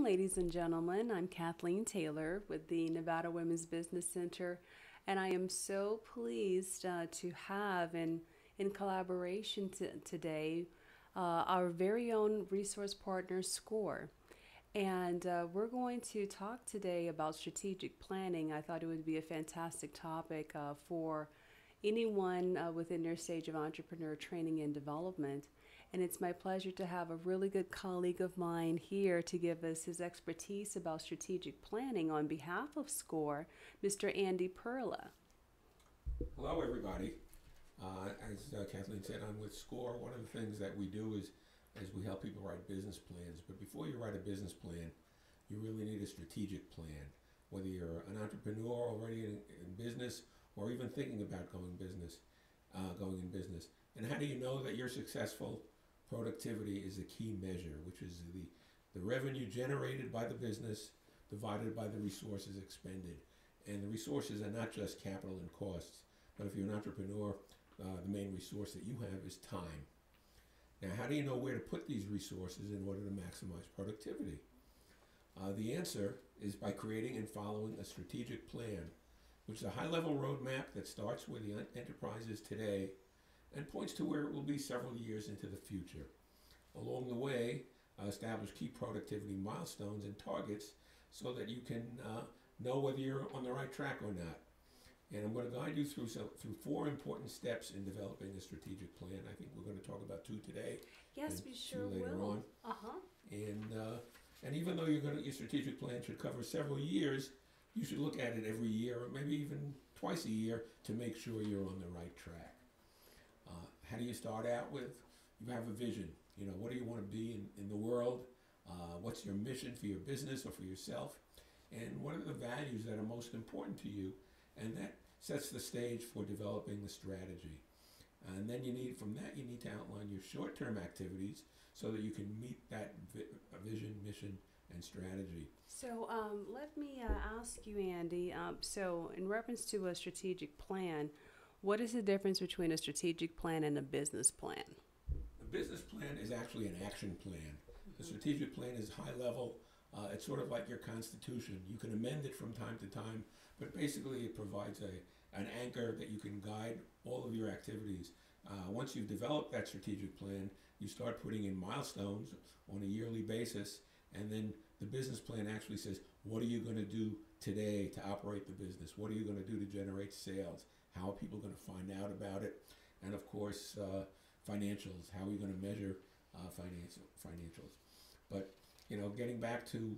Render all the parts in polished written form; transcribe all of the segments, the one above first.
Ladies and gentlemen, I'm Kathleen Taylor with the Nevada Women's Business Center, and I am so pleased to have in collaboration today our very own resource partner, SCORE. And we're going to talk today about strategic planning. I thought it would be a fantastic topic for anyone within their stage of entrepreneur training and development. And it's my pleasure to have a really good colleague of mine here to give us his expertise about strategic planning on behalf of SCORE, Mr. Andy Perla. Hello, everybody. As Kathleen said, I'm with SCORE. One of the things that we do is we help people write business plans. But before you write a business plan, you really need a strategic plan. Whether you're an entrepreneur already in business or even thinking about going in business. And how do you know that you're successful? Productivity is a key measure, which is the revenue generated by the business divided by the resources expended. And the resources are not just capital and costs, but if you're an entrepreneur, the main resource that you have is time. Now, how do you know where to put these resources in order to maximize productivity? The answer is by creating and following a strategic plan, which is a high-level roadmap that starts where the enterprise is today and points to where it will be several years into the future. Along the way, establish key productivity milestones and targets so that you can know whether you're on the right track or not. And I'm going to guide you through four important steps in developing a strategic plan. I think we're going to talk about two today. Yes, we sure later will. On. And even though your strategic plan should cover several years, you should look at it every year or maybe even twice a year to make sure you're on the right track. How do you start out with? You have a vision. You know, what do you want to be in the world? What's your mission for your business or for yourself? And what are the values that are most important to you? And that sets the stage for developing the strategy. And then you need to outline your short-term activities so that you can meet that vision, mission, and strategy. So let me ask you, Andy. So in reference to a strategic plan, what is the difference between a strategic plan and a business plan? A business plan is actually an action plan. The strategic plan is high level. It's sort of like your constitution. You can amend it from time to time, but basically it provides an anchor that you can guide all of your activities. Once you've developed that strategic plan, you start putting in milestones on a yearly basis, and then the business plan actually says, what are you going to do today to operate the business? What are you going to do to generate sales? How are people going to find out about it? And of course, financials. How are you going to measure financials? But, getting back to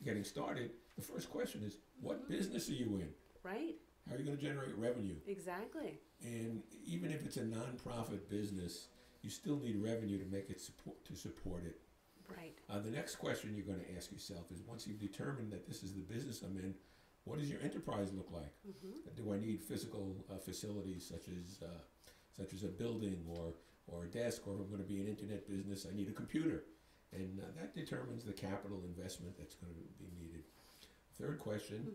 getting started, the first question is, what business are you in? Right. How are you going to generate revenue? Exactly. And even if it's a nonprofit business, you still need revenue to make it support it. Right. The next question you're going to ask yourself is, once you've determined that this is the business I'm in, what does your enterprise look like? Do I need physical facilities such as a building or a desk, or if I'm going to be an internet business, I need a computer? And that determines the capital investment that's going to be needed. Third question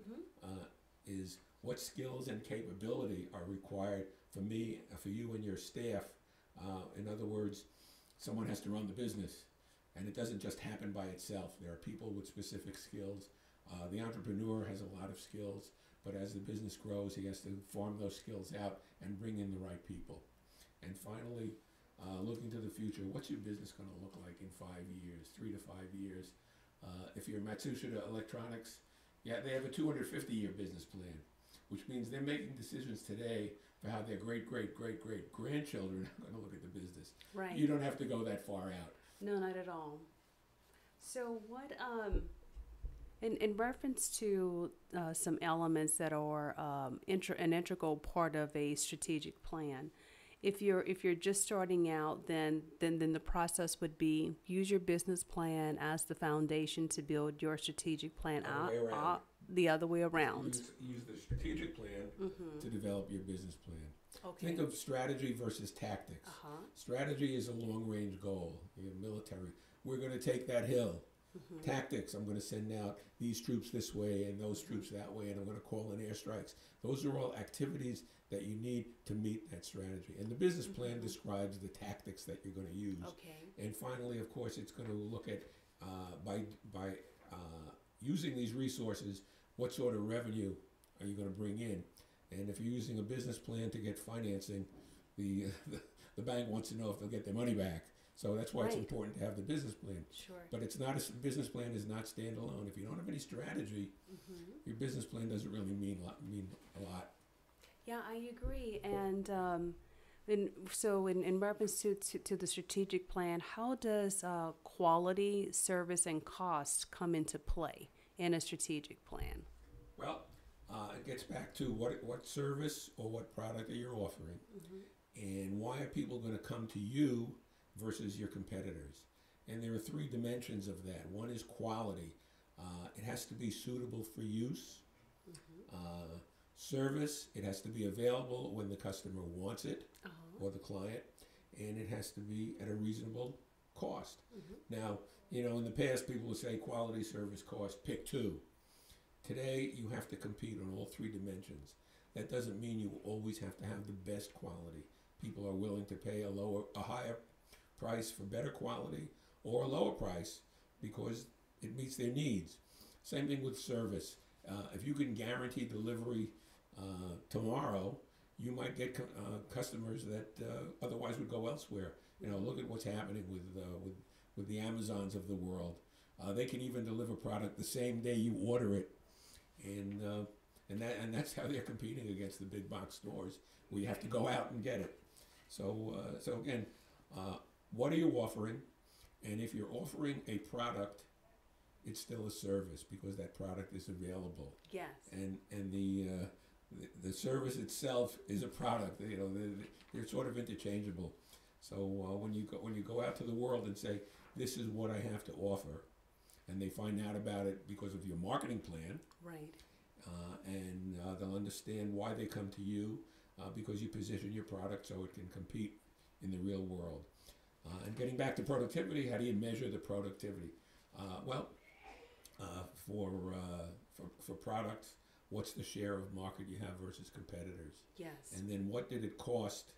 is, what skills and capability are required for me, for you and your staff? In other words, someone has to run the business, and it doesn't just happen by itself. There are people with specific skills. The entrepreneur has a lot of skills, but as the business grows, he has to farm those skills out and bring in the right people. And finally, looking to the future, what's your business going to look like in 5 years, 3 to 5 years? If you're Matsushita Electronics, they have a 250-year business plan, which means they're making decisions today for how their great-grandchildren are going to look at the business. Right. You don't have to go that far out. No, not at all. So what, in reference to some elements that are an integral part of a strategic plan, if you're just starting out, then the process would be use your business plan as the foundation to build your strategic plan out. The other way around. Use the strategic plan to develop your business plan. Okay. Think of strategy versus tactics. Strategy is a long-range goal. You're military. We're going to take that hill. Tactics, I'm going to send out these troops this way and those troops that way, and I'm going to call in airstrikes. Those are all activities that you need to meet that strategy. And the business plan describes the tactics that you're going to use. Okay. And finally, of course, it's going to look at by using these resources, what sort of revenue are you going to bring in? And if you're using a business plan to get financing, the the bank wants to know if they'll get their money back. So that's why it's Right. important to have the business plan. Sure. But it's not a business plan is not standalone. If you don't have any strategy, your business plan doesn't really mean a lot. Yeah, I agree. And in reference to the strategic plan, how does quality, service, and cost come into play in a strategic plan? Well, it gets back to what service or what product that you're offering, and why are people going to come to you versus your competitors? And there are three dimensions of that. One is quality. It has to be suitable for use. Service, it has to be available when the customer wants it or the client, and it has to be at a reasonable cost. Now, in the past, people would say quality, service, cost, pick two. Today, you have to compete on all three dimensions. That doesn't mean you always have to have the best quality. People are willing to pay a higher price for better quality or a lower price because it meets their needs. Same thing with service. If you can guarantee delivery tomorrow, you might get customers that otherwise would go elsewhere. Look at what's happening with the Amazons of the world. They can even deliver product the same day you order it, and that's how they're competing against the big box stores, where you have to go out and get it. So again, what are you offering? And if you're offering a product, it's still a service because that product is available. Yes. And the service itself is a product. They're sort of interchangeable. So when you go out to the world and say, this is what I have to offer, and they find out about it because of your marketing plan, right? And they'll understand why they come to you because you position your product so it can compete in the real world. And getting back to productivity, how do you measure the productivity? For products, what's the share of market you have versus competitors? Yes. And then what did it cost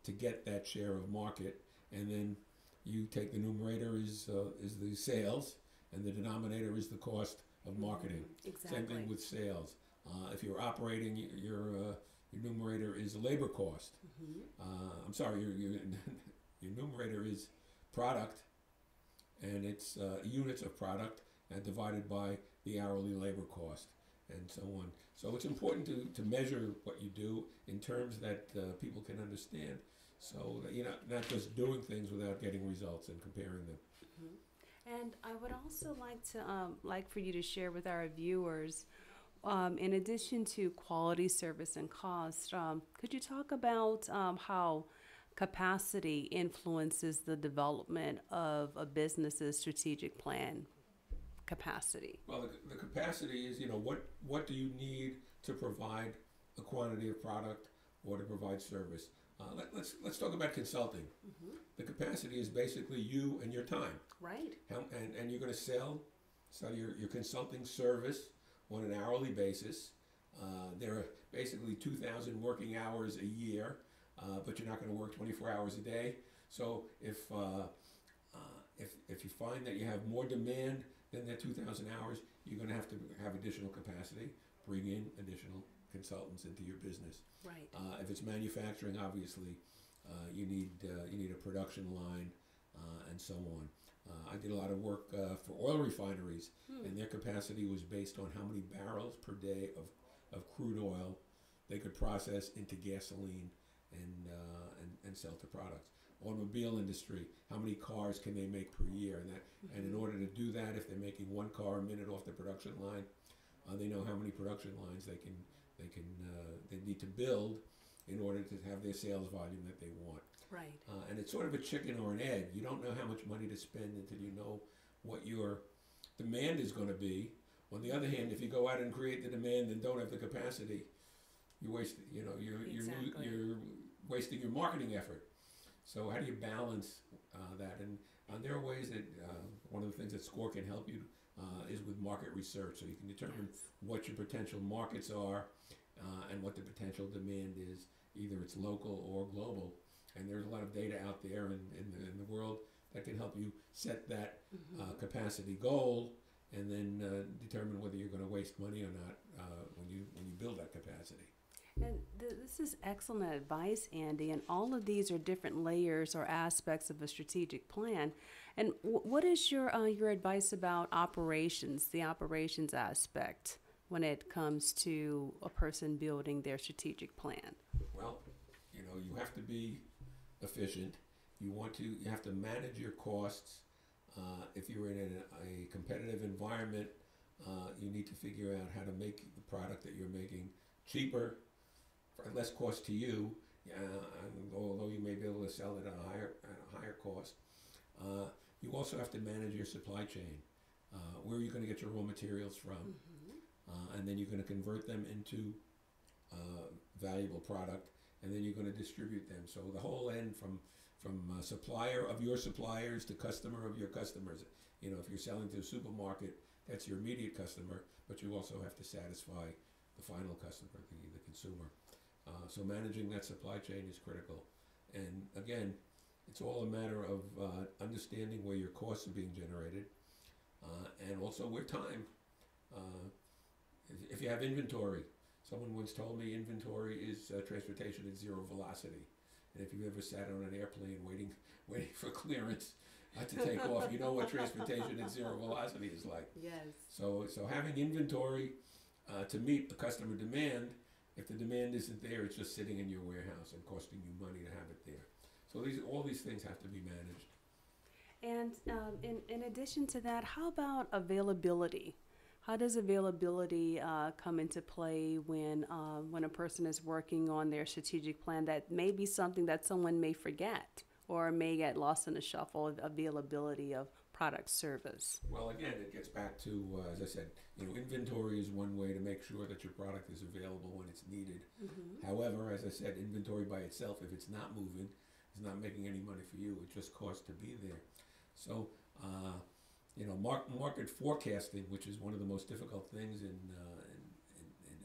to get that share of market? And then you take the numerator is the sales, and the denominator is the cost of marketing. Exactly. Same thing with sales. If you're operating, your numerator is labor cost. I'm sorry, your numerator is product, and it's units of product divided by the hourly labor cost, and so on. So it's important to measure what you do in terms that people can understand, so that you're not just doing things without getting results and comparing them. And I would also like for you to share with our viewers, in addition to quality, service, and cost, could you talk about how capacity influences the development of a business's strategic plan? Capacity. Well, the capacity is, what do you need to provide a quantity of product or to provide service? Let's talk about consulting. The capacity is basically you and your time. Right. And you're going to sell your consulting service on an hourly basis. There are basically 2,000 working hours a year, but you're not going to work 24 hours a day. So if you find that you have more demand than that 2,000 hours, you're going to have additional capacity, bring in additional consultants into your business. Right. If it's manufacturing, obviously, you need a production line and so on. I did a lot of work for oil refineries, and their capacity was based on how many barrels per day of crude oil they could process into gasoline and sell to products. Automobile industry, how many cars can they make per year? And in order to do that, if they're making one car a minute off the production line, they know how many production lines they need to build in order to have their sales volume that they want. Right. And it's sort of a chicken or an egg. You don't know how much money to spend until you know what your demand is going to be. On the other hand, if you go out and create the demand and don't have the capacity, you're wasting your marketing effort. So how do you balance that? And there are ways that one of the things that SCORE can help you is with market research. So you can determine what your potential markets are and what the potential demand is. Either it's local or global. And there's a lot of data out there in the world that can help you set that capacity goal, and then determine whether you're going to waste money or not when you build that capacity. And this is excellent advice, Andy. And all of these are different layers or aspects of a strategic plan. And what is your advice about operations, the operations aspect, when it comes to a person building their strategic plan? Well, you have to be efficient. You have to manage your costs. If you're in a competitive environment, you need to figure out how to make the product that you're making cheaper, for less cost to you, although you may be able to sell it at a higher cost. You also have to manage your supply chain. Where are you going to get your raw materials from? And then you're going to convert them into valuable product, and then you're going to distribute them. So the whole end from supplier of your suppliers to customer of your customers. If you're selling to a supermarket, that's your immediate customer, but you also have to satisfy the final customer, the consumer. So managing that supply chain is critical. And again, it's all a matter of understanding where your costs are being generated, and also where time. If you have inventory, someone once told me inventory is transportation at zero velocity. And if you've ever sat on an airplane waiting for clearance to take off, you know what transportation at zero velocity is like. Yes. So having inventory to meet the customer demand. If the demand isn't there, it's just sitting in your warehouse and costing you money to have it there. So all these things have to be managed. And in addition to that, how about availability? How does availability come into play when a person is working on their strategic plan? That may be something that someone may forget or may get lost in the shuffle of availability of product service. Well, again, it gets back to, as I said, inventory is one way to make sure that your product is available when it's needed. However, as I said, inventory by itself, if it's not moving, is not making any money for you. It just costs to be there. So, market forecasting, which is one of the most difficult things in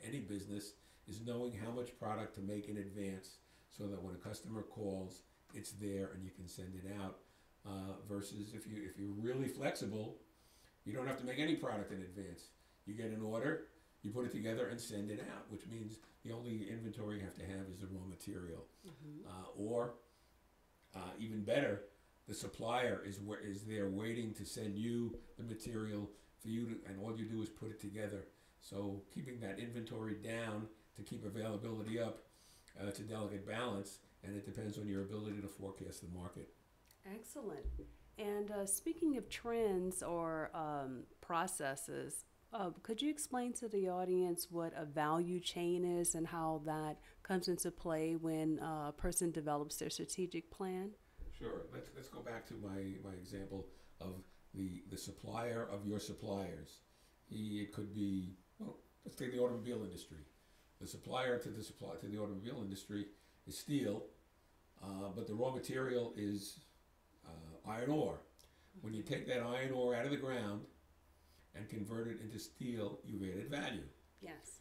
any business, is knowing how much product to make in advance so that when a customer calls, it's there and you can send it out. Versus if you're really flexible, you don't have to make any product in advance. You get an order, you put it together and send it out, which means the only inventory you have to have is the raw material. Or even better, the supplier is there waiting to send you the material for you to, and all you do is put it together. So keeping that inventory down to keep availability up, it's a delicate balance, and it depends on your ability to forecast the market. Excellent. And speaking of trends or processes, could you explain to the audience what a value chain is and how that comes into play when a person develops their strategic plan? Sure. Let's go back to my example of the supplier of your suppliers. It could be, well, let's take the automobile industry. The supplier to the automobile industry is steel, but the raw material is iron ore. When you take that iron ore out of the ground and convert it into steel, you've added value. Yes.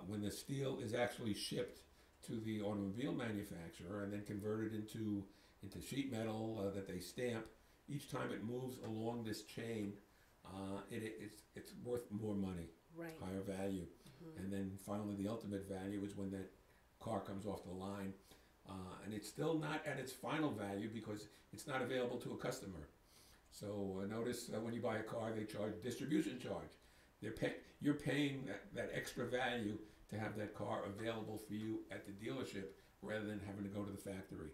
When the steel is actually shipped to the automobile manufacturer and then converted into sheet metal that they stamp, each time it moves along this chain, it's worth more money, right, higher value. And then finally the ultimate value is when that car comes off the line. And it's still not at its final value because it's not available to a customer. So notice when you buy a car, they charge distribution charge. You're paying that extra value to have that car available for you at the dealership rather than having to go to the factory.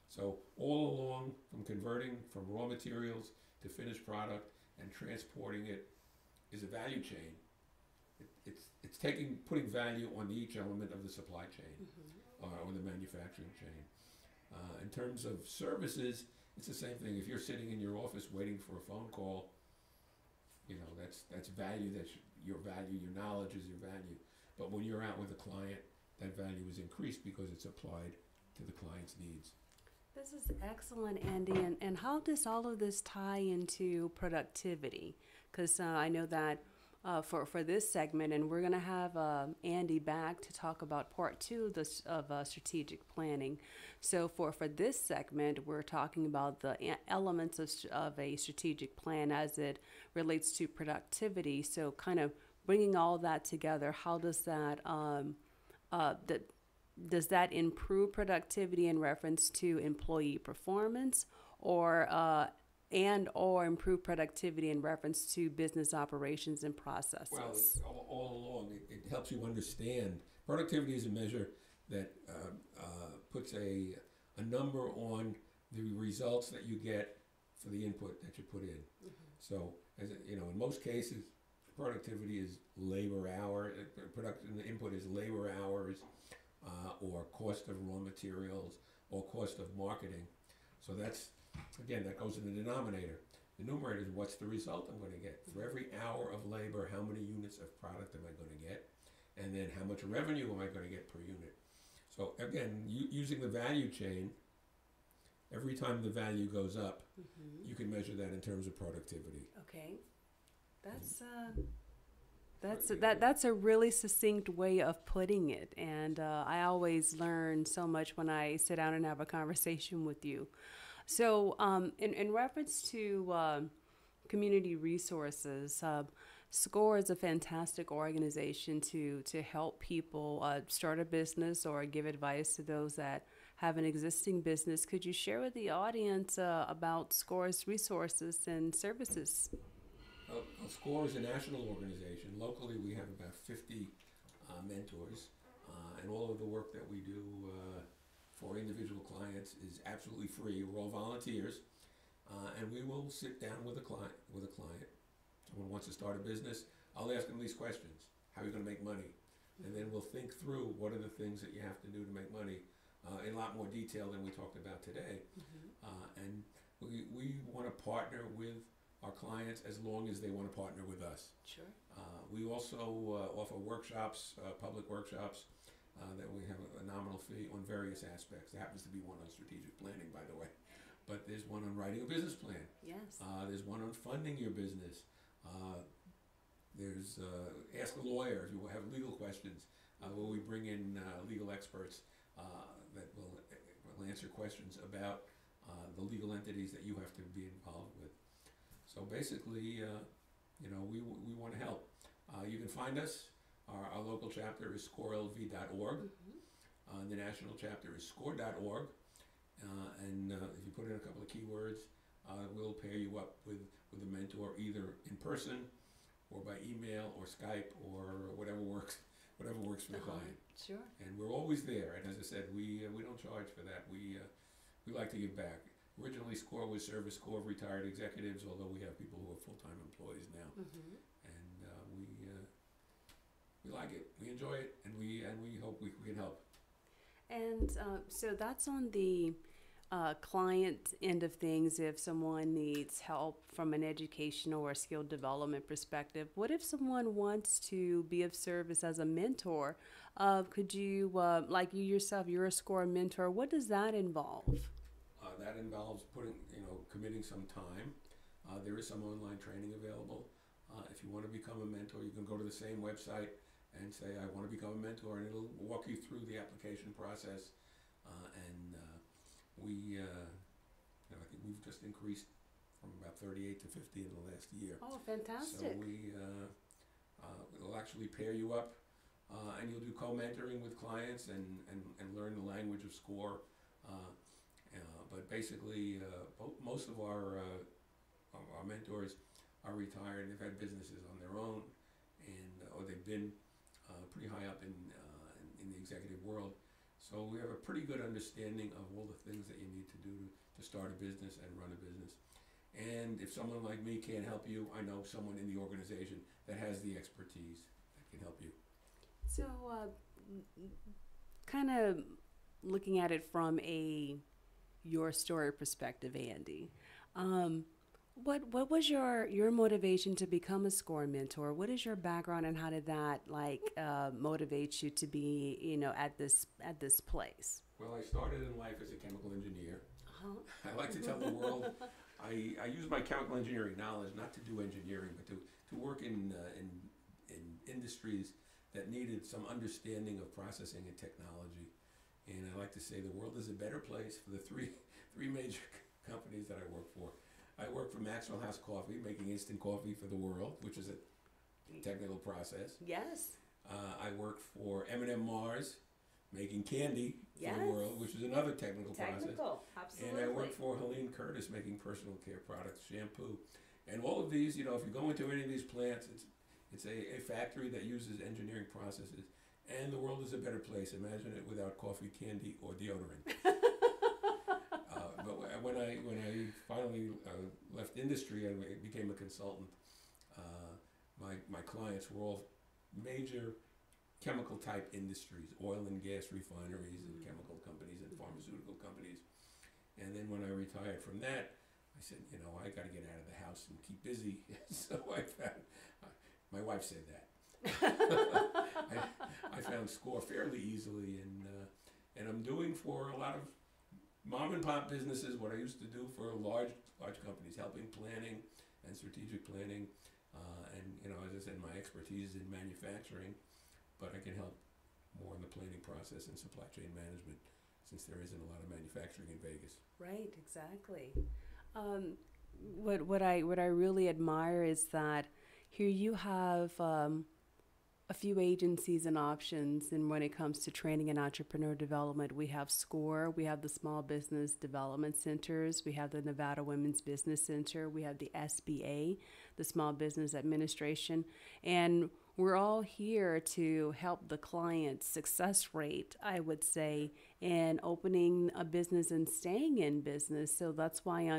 So all along, from converting from raw materials to finished product and transporting it is a value chain. It's putting value on each element of the supply chain or the manufacturing chain. In terms of services, it's the same thing. If you're sitting in your office waiting for a phone call, that's value. That's your value. Your knowledge is your value. But when you're out with a client, that value is increased because it's applied to the client's needs. This is excellent, Andy. And how does all of this tie into productivity? Because I know that for this segment, and we're going to have Andy back to talk about part two of, strategic planning. So for this segment, we're talking about the elements of a strategic plan as it relates to productivity. So kind of bringing all that together, how does does that improve productivity in reference to employee performance, or improve productivity in reference to business operations and processes? Well, all along, it helps you understand. Productivity is a measure that puts a number on the results that you get for the input that you put in. So, in most cases, productivity is labor hour. The input is labor hours, or cost of raw materials, or cost of marketing. So that goes in the denominator. The numerator is what's the result I'm going to get. For every hour of labor, how many units of product am I going to get? And then how much revenue am I going to get per unit? So again, using the value chain, every time the value goes up, you can measure that in terms of productivity. Okay. That's a really succinct way of putting it, and I always learn so much when I sit down and have a conversation with you. So, in reference to community resources, SCORE is a fantastic organization to help people start a business or give advice to those that have an existing business. Could you share with the audience about SCORE's resources and services? Well, SCORE is a national organization. Locally, we have about 50 mentors, and all of the work that we do for individual clients is absolutely free. We're all volunteers, and we will sit down with a client. Someone wants to start a business, I'll ask them these questions. How are you going to make money? And then we'll think through what are the things that you have to do to make money in a lot more detail than we talked about today. And we want to partner with our clients as long as they want to partner with us. Sure. We also offer workshops, public workshops, that we have a nominal fee on various aspects. There happens to be one on strategic planning, by the way. But there's one on writing a business plan. Yes. There's one on funding your business. There's Ask a Lawyer if you have legal questions, where we bring in legal experts that will answer questions about the legal entities that you have to be involved with. So basically, we want to help. You can find us. Our local chapter is scorelv.org. The national chapter is score.org. And if you put in a couple of keywords, we'll pair you up with a mentor, either in person or by email or Skype or whatever works for the client. Sure. And we're always there. And as I said, we don't charge for that. We like to give back. Originally, SCORE was Service Corps of Retired Executives, although we have people who are full-time employees now. And we like it, we enjoy it, and we hope we can help. And so that's on the client end of things. If someone needs help from an educational or skill development perspective, what if someone wants to be of service as a mentor? Could you, like you yourself, you're a SCORE mentor, what does that involve? That involves committing some time. There is some online training available. If you want to become a mentor, you can go to the same website and say, I want to become a mentor, and it'll walk you through the application process. I think we've just increased from about 38 to 50 in the last year. Oh, fantastic. So we'll actually pair you up, and you'll do co-mentoring with clients and learn the language of SCORE. But basically, most of our mentors are retired. They've had businesses on their own, or they've been pretty high up in the executive world. So we have a pretty good understanding of all the things that you need to do to start a business and run a business. And if someone like me can't help you, I know someone in the organization that has the expertise that can help you. So, kind of looking at it from your story perspective, Andy, what was your motivation to become a SCORE mentor? What is your background, and how did that motivate you to be at this place? Well, I started in life as a chemical engineer. I like to tell the world I use my chemical engineering knowledge not to do engineering, but to work in industries that needed some understanding of processing and technology. And I like to say the world is a better place for the three major companies that I work for. I work for Maxwell House Coffee, making instant coffee for the world, which is a technical process. Yes. I work for M&M Mars, making candy for the world, which is another technical process. Absolutely. And I work for Helene Curtis, making personal care products, shampoo. And all of these, you know, if you go into any of these plants, it's a factory that uses engineering processes. And the world is a better place. Imagine it without coffee, candy, or deodorant. But when I finally left industry and became a consultant, my clients were all major chemical type industries, oil and gas refineries and chemical companies and pharmaceutical companies. And then when I retired from that, I said, you know, I got to get out of the house and keep busy. So I found, my wife said that. I found SCORE fairly easily, and I'm doing for a lot of mom and pop businesses what I used to do for large companies, helping planning and strategic planning. And you know, as I said, my expertise is in manufacturing, but I can help more in the planning process and supply chain management, since there isn't a lot of manufacturing in Vegas. Right, exactly. What I really admire is that here you have a few agencies and options, and when it comes to training and entrepreneur development, we have SCORE, we have the Small Business Development Centers, we have the Nevada Women's Business Center, we have the SBA, the Small Business Administration, and we're all here to help the client's success rate, I would say, in opening a business and staying in business. So that's why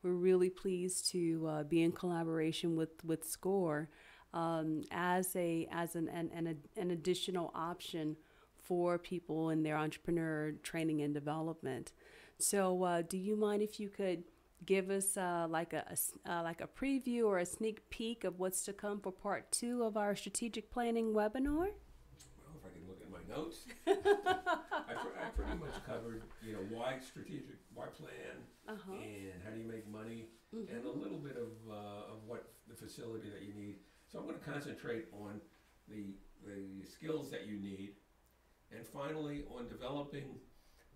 we're really pleased to be in collaboration with SCORE as an additional option for people in their entrepreneur training and development. So do you mind if you could give us like a preview or a sneak peek of what's to come for part 2 of our strategic planning webinar? Well, if I can look at my notes, I pretty much covered, you know, why plan, and how do you make money, and a little bit of what the facility that you need. So I'm going to concentrate on the skills that you need, and finally on developing.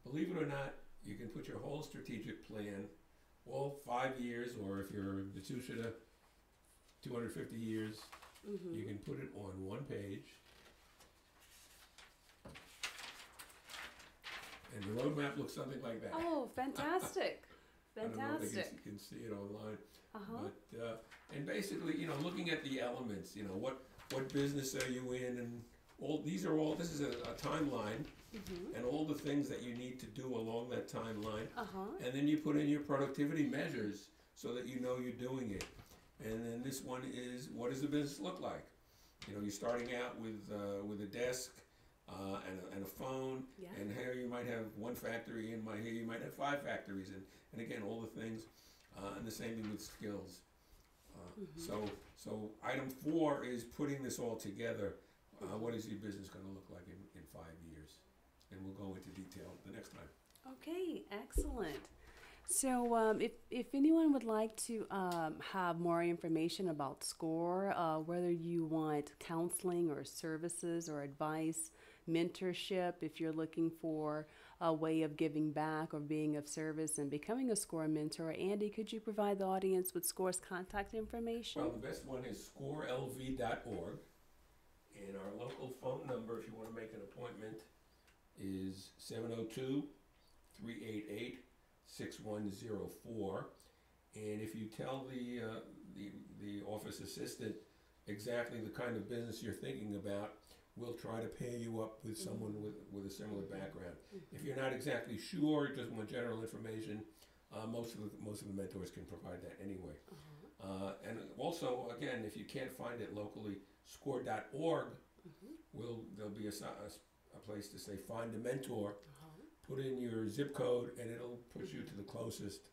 Believe it or not, you can put your whole strategic plan, all 5 years, or if you're the Tushita, 250 years, you can put it on one page. And the roadmap looks something like that. Oh, fantastic. Fantastic. I don't know if you can see it online. But, and basically, you know, looking at the elements, you know, what business are you in, and this is a timeline, and all the things that you need to do along that timeline. And then you put in your productivity measures so that you know you're doing it. And then this one is, what does the business look like? You know, you're starting out with a desk and a phone, and here you might have one factory, and here you might have 5 factories, and again, all the things, and the same thing with skills. So item 4 is putting this all together. What is your business going to look like in 5 years? And we'll go into detail the next time. Okay, excellent. So if anyone would like to have more information about SCORE, whether you want counseling or services or advice, mentorship, if you're looking for a way of giving back or being of service and becoming a SCORE mentor, Andy, could you provide the audience with SCORE's contact information? Well, the best one is scorelv.org, and our local phone number, if you want to make an appointment, is 702-388-6104. And if you tell the office assistant exactly the kind of business you're thinking about, we'll try to pair you up with someone with a similar background. If you're not exactly sure, just want general information, most of the mentors can provide that anyway. And also, again, if you can't find it locally, score.org, there'll be a place to say find a mentor. Put in your zip code, and it'll push you to the closest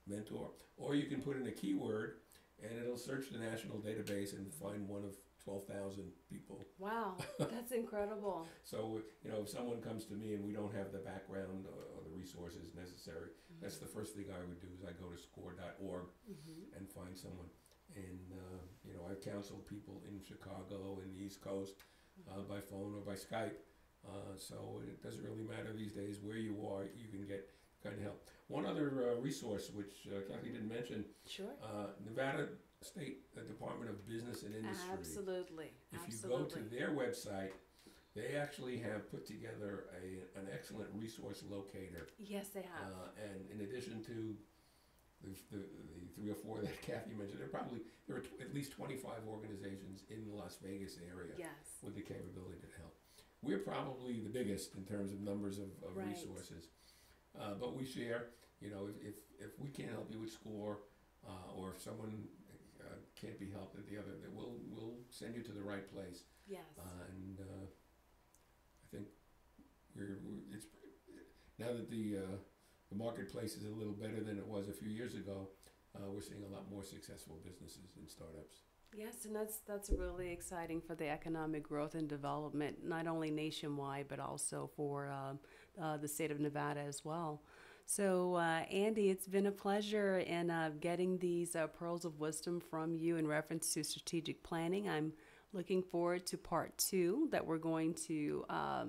mentor. Or you can put in a keyword, and it'll search the national database and find one of 12,000 people. Wow, that's incredible. So, you know, if someone comes to me and we don't have the background or the resources necessary, that's the first thing I would do is I go to score.org and find someone. And, I've counseled people in Chicago and the East Coast by phone or by Skype. So it doesn't really matter these days where you are, you can get kind of help. One other resource, which Kathy didn't mention, Sure. Nevada State Department of Business and Industry. Absolutely. If Absolutely. you go to their website, they actually have put together an excellent resource locator. Yes, they have. And in addition to the 3 or 4 that Kathy mentioned, there are at least 25 organizations in the Las Vegas area Yes. with the capability to help. We're probably the biggest in terms of numbers of Right. resources, but we share. If we can't help you with SCORE, or if someone can't be helped at the other, then we'll send you to the right place. Yes. And I think it's now that the marketplace is a little better than it was a few years ago. We're seeing a lot more successful businesses and startups. Yes, and that's really exciting for the economic growth and development, not only nationwide, but also for the state of Nevada as well. So, Andy, it's been a pleasure in getting these pearls of wisdom from you in reference to strategic planning. I'm looking forward to part 2 that we're going to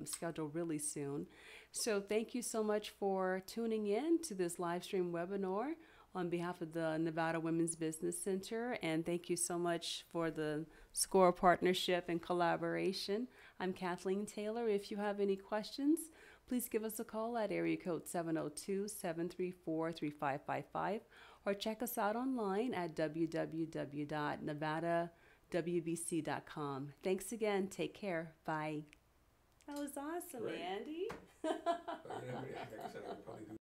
schedule really soon. So thank you so much for tuning in to this live stream webinar on behalf of the Nevada Women's Business Center, and thank you so much for the SCORE partnership and collaboration. I'm Kathleen Taylor. If you have any questions, please give us a call at area code 702-734-3555 or check us out online at www.nevadawbc.com. Thanks again. Take care. Bye. That was awesome, Great. Andy. Like I said, I would probably do